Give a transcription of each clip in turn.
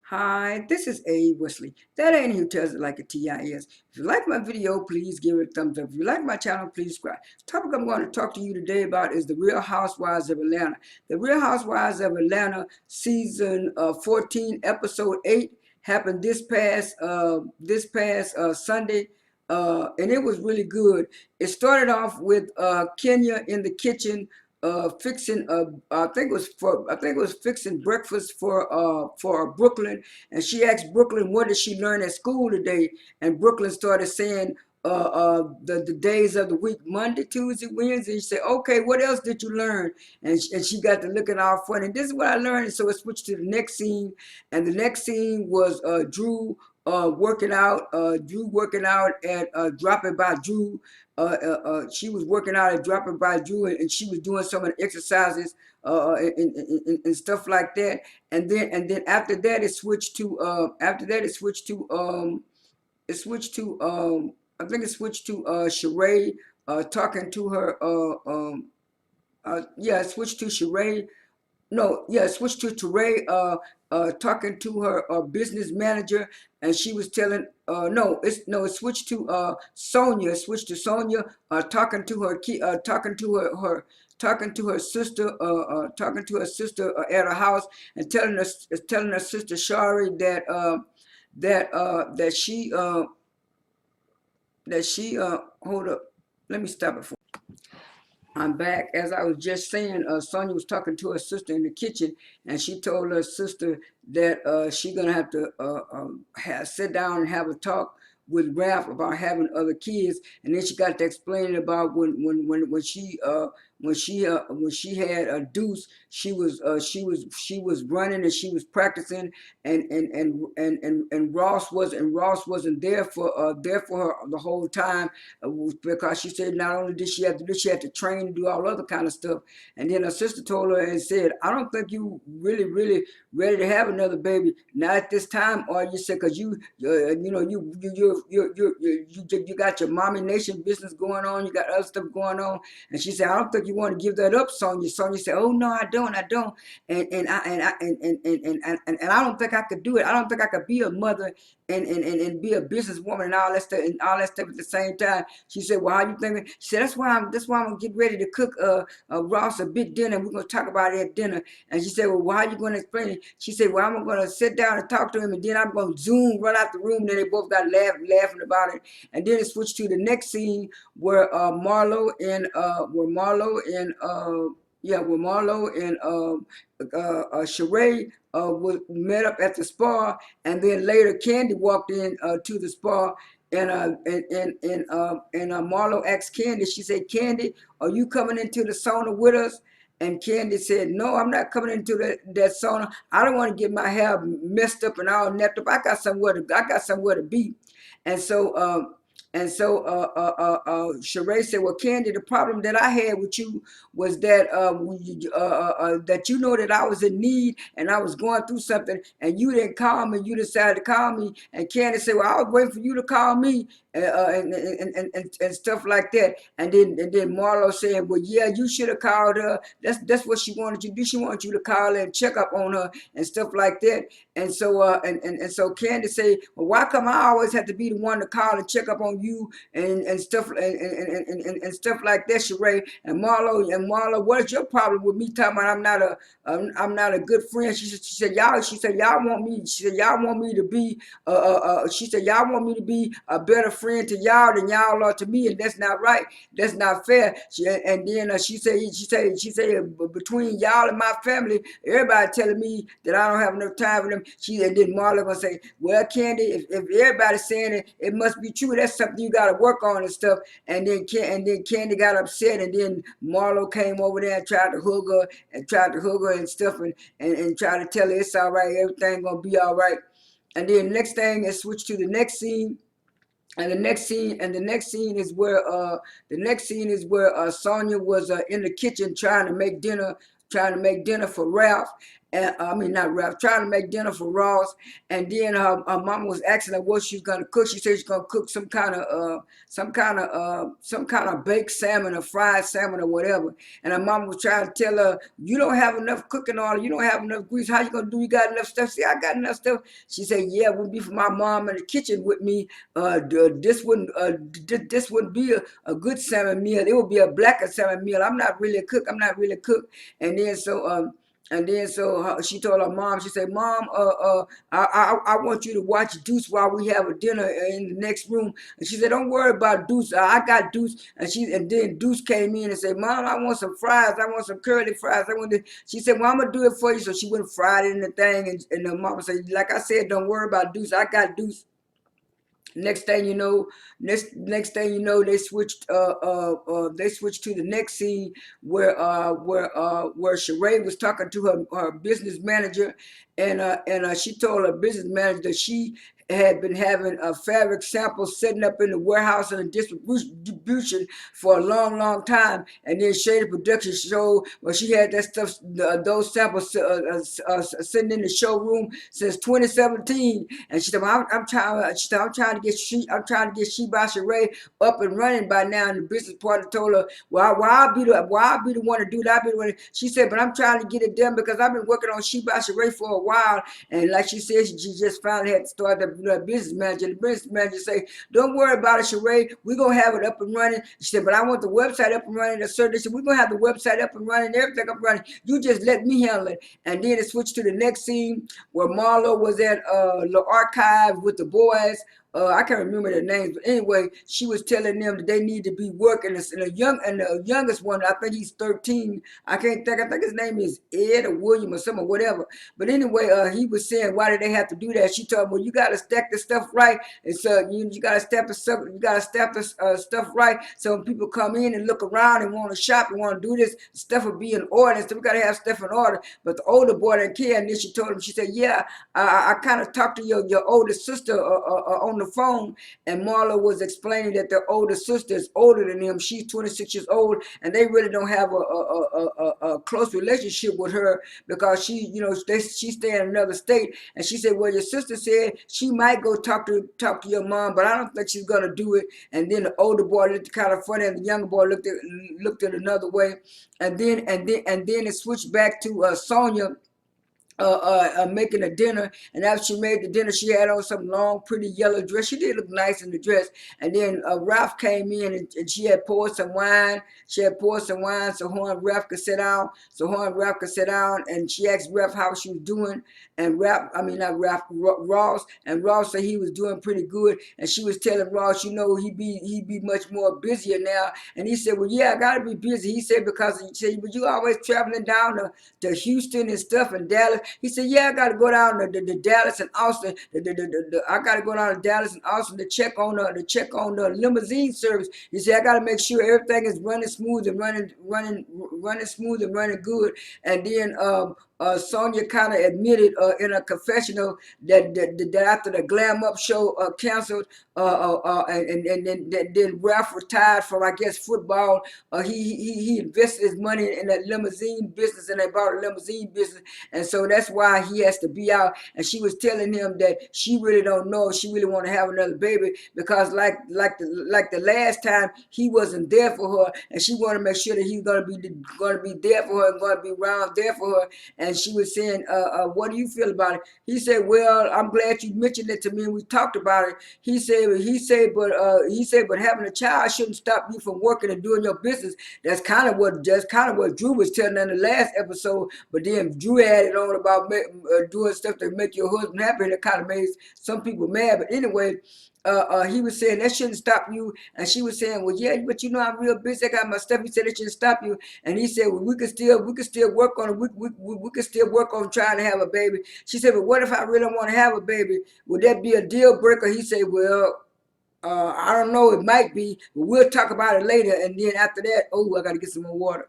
Hi, this is A. Wesley. That ain't who tells it like a TIS. If you like my video, please give it a thumbs up. If you like my channel, please subscribe. The topic I'm going to talk to you today about is the Real Housewives of Atlanta. The Real Housewives of Atlanta season 14, episode 8 happened this past Sunday. And it was really good. It started off with Kenya in the kitchen fixing I think it was fixing breakfast for Brooklyn, and she asked Brooklyn what did she learn at school today, and Brooklyn started saying the days of the week, Monday, Tuesday, Wednesday. She said, okay, what else did you learn? And she got to looking all funny. And this is what I learned. And so it switched to the next scene, and the next scene was Drew working out. Drew working out at Dropping by Drew. She was working out at Dropping by Drew, and she was doing some of the exercises and stuff like that. And then after that, it switched to I think it switched to Sheree talking to her yeah, it switched to Sheree. No, yeah, it switched to Teray talking to her business manager, and she was telling it switched to Sonia. It switched to Sonia talking to her talking to her sister at her house, and telling her sister Shari that she hold up, let me stop it for. I'm back. As I was just saying, Sonia was talking to her sister in the kitchen, and she told her sister that she gonna have to sit down and have a talk with Ralph about having other kids. And then she got to explaining about when she had a Deuce, she was running and she was practicing, and Ross wasn't there for her the whole time, because she said not only did she have to do, she had to train and do all other kind of stuff. And then her sister told her and said, I don't think you really ready to have another baby, not at this time. Or you said, because you got your mommy nation business going on, you got other stuff going on. And she said, I don't think you want to give that up, Sonia. Sonia said, oh no, I don't. And I don't think I could do it. I don't think I could be a mother and be a businesswoman and all that stuff at the same time. She said, well, how you thinking? She said, that's why I'm gonna get ready to cook Ross a big dinner. We're gonna talk about it at dinner. And she said, well, how you gonna explain it? She said, well, I'm gonna sit down and talk to him, and then I'm gonna zoom, run out the room. And then they both got laughing about it. And then it switched to the next scene where Marlo and Sheree was met up at the spa, and then later Kandi walked in to the spa, and Marlo asked Kandi. She said, Kandi, are you coming into the sauna with us? And Kandi said, no, I'm not coming into that sauna. I don't want to get my hair messed up and all napped up. I got somewhere to be. And so Sheree said, well, Kandi, the problem that I had with you was that that you know that I was in need and I was going through something, and you didn't call me. You decided to call me. And Kandi said, well, I was waiting for you to call me, and stuff like that. And then Marlo said, well, yeah, you should have called her. That's what she wanted you to do. She wanted you to call her and check up on her and stuff like that. And so Kandi said, well, why come I always have to be the one to call and check up on you and stuff and stuff like that, Sheree? And Marlo, what is your problem with me talking about I'm not a good friend? She said y'all want me to be she said y'all want me to be a better friend to y'all than y'all are to me, and that's not right. That's not fair. And then she said between y'all and my family, everybody telling me that I don't have enough time for them. And then Marla gonna say, well, Kandi, if everybody's saying it, it must be true. That's something you got to work on and stuff. And then Kandi got upset, and then Marlo came over there and tried to hug her and stuff, and tried to tell her it's all right, everything gonna be all right. And then next thing is switched to the next scene. And the next scene is where Sonia was in the kitchen trying to make dinner for Ralph. And I mean not Ralph, trying to make dinner for Ross. And then her mama was asking her what she's gonna cook. She said she's gonna cook some kind of baked salmon or fried salmon or whatever. And her mama was trying to tell her, you don't have enough cooking oil, you don't have enough grease. How you gonna do? You got enough stuff? See, I got enough stuff. She said, yeah, it would be for my mom in the kitchen with me. This wouldn't be a good salmon meal. It would be a blacker salmon meal. I'm not really a cook. I'm not really a cook. And then she told her mom, she said, Mom, I want you to watch Deuce while we have a dinner in the next room. And she said, don't worry about Deuce. I got Deuce. And then Deuce came in and said, Mom, I want some fries. I want some curly fries. She said, well, I'm going to do it for you. So she went and fried it in the thing. And the mama said, like I said, don't worry about Deuce. I got Deuce. Next thing you know, they switched to the next scene where Sheree was talking to her business manager, and she told her business manager that she had been having a fabric sample sitting up in the warehouse and distribution for a long time. And then Shady Production showed where she had that stuff, those samples sitting in the showroom since 2017. And she said, well, I'm trying to get She by Sheree up and running by now. And the business partner told her, well, why I be the one to do that? I be the one. She said, but I'm trying to get it done because I've been working on She by Sheree for a while. And like she said, she just finally had to start the business manager. The business manager say, don't worry about it, Sheree. We're going to have it up and running. She said, but I want the website up and running. They said, we're going to have the website up and running, everything up and running. You just let me handle it. And then it switched to the next scene where Marlo was at the archive with the boys. I can't remember their names, but anyway, she was telling them that they need to be working. And the youngest one, I think he's 13. I think his name is Ed or William or something, whatever. But anyway, he was saying, why did they have to do that? She told him, well, you got to stack the stuff right, and so you got to stack the stuff. You got to stack the stuff right, so when people come in and look around and want to shop and want to do this, stuff will be in order. So we got to have stuff in order. But the older boy didn't care, and then she told him, she said, yeah, I kind of talked to your older sister on the phone, and Marlo was explaining that their older sister is older than him. She's 26 years old, and they really don't have a close relationship with her because she stay in another state. And she said, well, your sister said she might go talk to your mom, but I don't think she's gonna do it. And then the older boy looked kind of funny, and the younger boy looked at another way. And then it switched back to Sonia making a dinner. And after she made the dinner, she had on some long, pretty yellow dress. She did look nice in the dress. And then Ralph came in, and she had poured some wine. So her and Ralph could sit down. And she asked Ralph how she was doing. And Ross. And Ross said he was doing pretty good. And she was telling Ross, he be much more busier now. And he said, well, yeah, I gotta be busy. He said, because but you always traveling down to Houston and stuff and Dallas. He said, yeah, I got to go down to Dallas and Austin. I got to go down to Dallas and Austin to check on the limousine service. He said, I got to make sure everything is running smooth and running good. And then Sonia kind of admitted in a confessional that after the Glam Up show canceled, and then Ralph retired from, I guess, football. He invested his money in that limousine business, and they bought a limousine business, and so that's why he has to be out. And she was telling him that she really don't know if she really want to have another baby, because like the last time, he wasn't there for her, and she wanted to make sure that he's gonna be there for her and gonna be around there for her. And she was saying, what do you feel about it? He said, well, I'm glad you mentioned it to me, and we talked about it. He said, but having a child shouldn't stop you from working and doing your business. That's kind of what Drew was telling in the last episode. But then Drew added on about doing stuff to make your husband happy, and it kind of made some people mad. But anyway, he was saying that shouldn't stop you, and she was saying, well, yeah, but I'm real busy. I got my stuff. He said it shouldn't stop you, and he said, well, we could still work on it. We could still work on trying to have a baby. She said, but what if I really want to have a baby? Would that be a deal breaker? He said, well, I don't know. It might be, but we'll talk about it later. And then after that, I got to get some more water.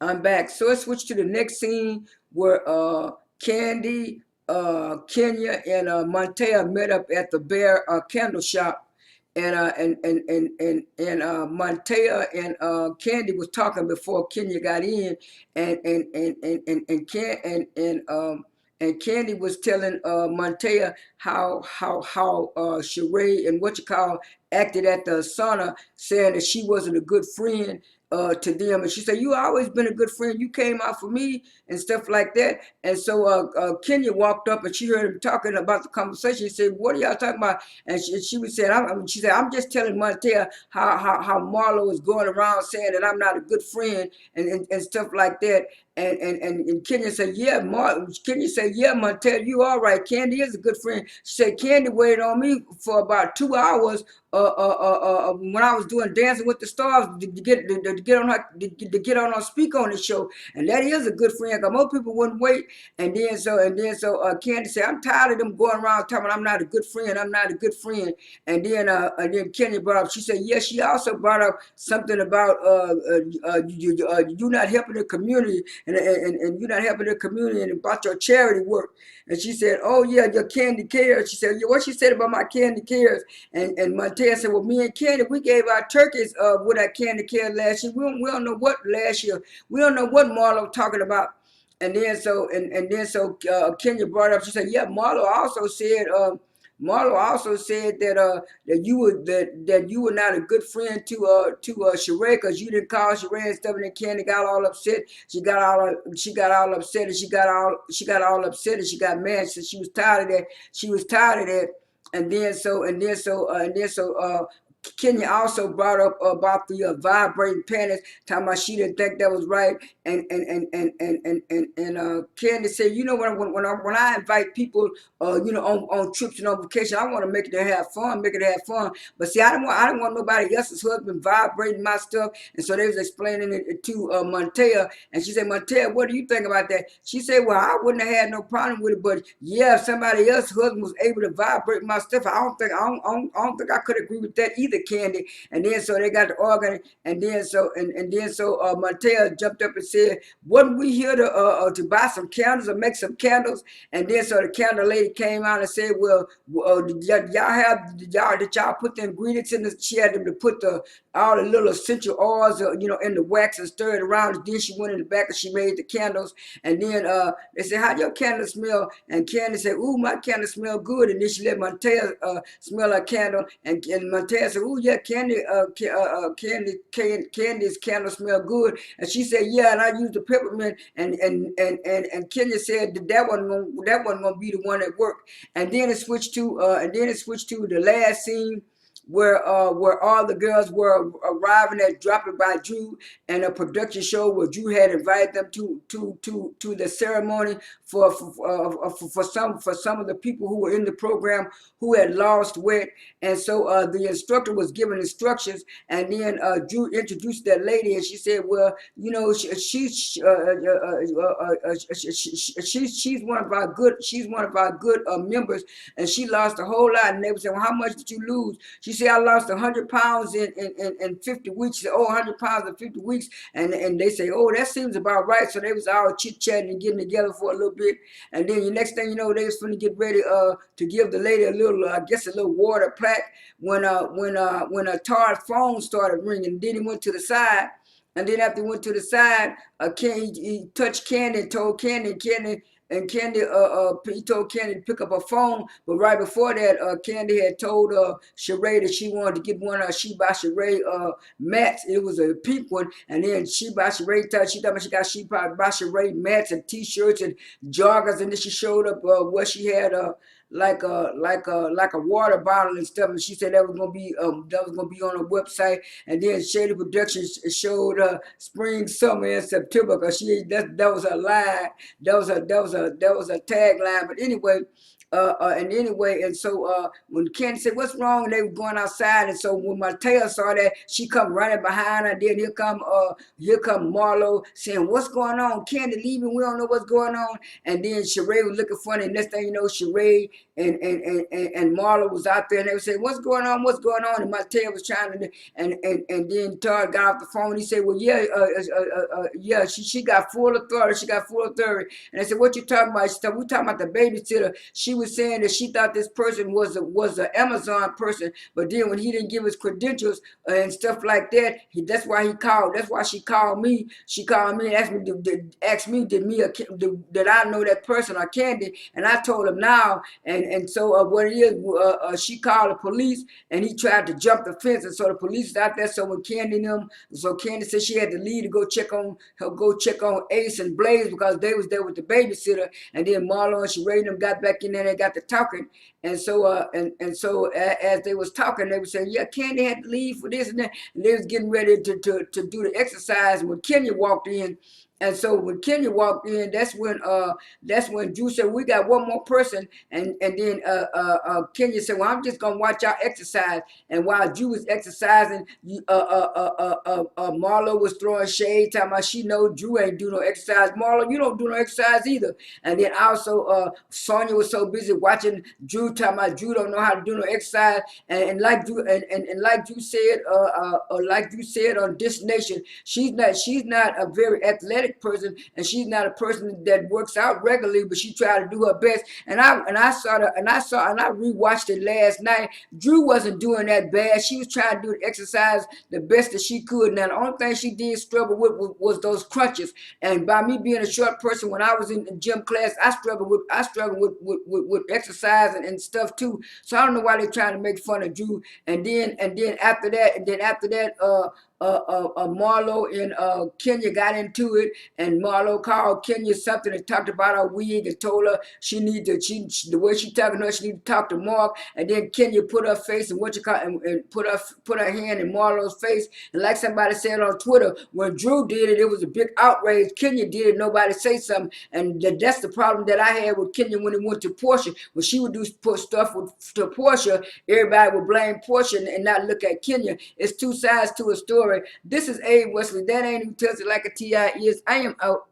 I'm back. So it switched to the next scene where Kandi, Kenya, and Montea met up at the Bear candle shop. Montea and Kandi was talking before Kenya got in, and Kandi was telling Montea how Sheree and what you call acted at the sauna, saying that she wasn't a good friend to them, and she said, "You always been a good friend. You came out for me and stuff like that." And so Kenya walked up and she heard him talking about the conversation. She said, "What are y'all talking about?" And she was saying, she said, "I'm just telling Montel how Marlo is going around saying that I'm not a good friend and stuff like that." And Kenya said, Kenya said, "Yeah, Montel, you all right. Kandi is a good friend." She said, "Kandi waited on me for about 2 hours when I was doing Dancing with the Stars to get on speak on the show, and that is a good friend. Cause most people wouldn't wait." And then so Kandi said, "I'm tired of them going around telling me I'm not a good friend. I'm not a good friend." And then Kenya brought up. She said, "Yes." She also brought up something about you not helping the community and you're not helping the community and about your charity work. And she said, "Oh yeah, your Kandi cares." She said, "Yeah, what she said about my Kandi cares?" And Montez said, "Well, me and Kandi, we gave our turkeys with our Kandi care last year. We don't know what last year. We don't know what Marlo talking about." And then so Kenya brought up. She said, "Yeah, Marlo also said that you were not a good friend to Sheree because you didn't call Sheree and stuff." And then Kandi got all upset. She got all upset and she got all upset and she got mad. So she was tired of that. She was tired of that. And then so Kenya also brought up about the vibrating panties, talking about she didn't think that was right. And Candy said, "You know, when I invite people, on trips and on vacation, I want to make it have fun, But see, I don't want nobody else's husband vibrating my stuff." And so they was explaining it to Montea, and she said, "Montea, what do you think about that?" She said, "Well, I wouldn't have had no problem with it, but yeah, if somebody else's husband was able to vibrate my stuff, I don't think I could agree with that either, Kandi." And then so they got the organ, and then so Montea jumped up and said, "Wasn't we here to buy some candles or make some candles?" And then so the candle lady came out and said, "Well, did y'all put the ingredients in the?" She had them to put all the little essential oils, in the wax and stir it around. And then she went in the back and she made the candles. And then they said, "How your candle smell?" And Kandi said, "Ooh, my candle smell good." And then she let Montea smell her candle, and Montea said, "Ooh, yeah, Candy's candle smell good." And she said, "Yeah, and I used the peppermint." And Kenya said that wasn't gonna be the one that worked. And then it switched to the last scene where all the girls were arriving at Drop It by Drew, and a production show where Drew had invited them to the ceremony for some of the people who were in the program who had lost weight. And so the instructor was giving instructions, and then Drew introduced that lady, and she said, "Well, she's one of our good members, and she lost a whole lot." And they would say, "Well, how much did you lose?" She said, "I lost 100 pounds in 50 weeks." She said, "Oh, 100 pounds in 50 weeks." And they say, "Oh, that seems about right." So they was all chit-chatting and getting together for a little bit. And then the next thing you know, they was finna get ready to give the lady a little water plaque when Tar's phone started ringing. Then he went to the side. And then after he went to the side, he touched Kandi and told Kandi, he told Kandi to pick up her phone. But right before that, Kandi had told Sheree that she wanted to get one of She by Sheree mats. It was a pink one. And then She by Sheree she thought she got She by Sheree mats and t-shirts and joggers. And then she showed up where she had like a water bottle and stuff. And she said that was gonna be on her website. And then Shady Productions showed spring, summer, and September, because that was a line. That was a tagline. But anyway. And so when Ken said, "What's wrong?" And they were going outside, and so when Mateo saw that, she come running behind her. Then here come Marlo saying, "What's going on? Kandi leaving? We don't know what's going on." And then Sheree was looking funny. And next thing you know, Sheree and Marla was out there, and they would say, "What's going on? What's going on?" And my tail was trying to, and then Todd got off the phone. He said, "Well, yeah, yeah, she got full authority. She got full authority." And I said, "What you talking about?" She said, "We talking about the babysitter." She was saying that she thought this person was an Amazon person, but then when he didn't give his credentials and stuff like that, that's why he called. That's why she called me. She called me and asked me, did I know that person or Kandi? And I told him now. And so what it is, she called the police, and he tried to jump the fence, and so the police is out there. So when Kandi and them, so Kandi said she had to leave to go check on Ace and Blaze because they was there with the babysitter, and then Marlon and Sheree and them got back in there. They got to talking, and so as they was talking, they were saying, "Yeah, Kandi had to leave for this and that," and they was getting ready to do the exercise. And when Kenya walked in. And so when Kenya walked in, that's when Drew said, "We got one more person," and then Kenya said, "Well, I'm just gonna watch y'all exercise." And while Drew was exercising, Marlo was throwing shade, talking about she know Drew ain't do no exercise. Marlo, you don't do no exercise either. And then also Sonya was so busy watching Drew, talking about Drew don't know how to do no exercise. And like Drew and like Drew said, like Drew said on This Nation, she's not a very athletic person, and she's not a person that works out regularly, but she tried to do her best. And I rewatched it last night. Drew wasn't doing that bad. She was trying to do the exercise the best that she could. Now the only thing she did struggle with was those crunches. And by me being a short person, when I was in gym class, I struggled with exercise and stuff too. So I don't know why they're trying to make fun of Drew. And then after that, Marlo and Kenya got into it, and Marlo called Kenya something and talked about her wig and told her the way she talking to her, she need to talk to Mark. And then Kenya put her face and put her hand in Marlo's face. And like somebody said on Twitter, when Drew did it, it was a big outrage. Kenya did it, nobody say something. And that's the problem that I had with Kenya when it went to Portia. When she would put stuff to Portia, everybody would blame Portia and not look at Kenya. It's two sides to a story. This is Abe Wesley. That ain't who tells it like a T.I. is. I am out.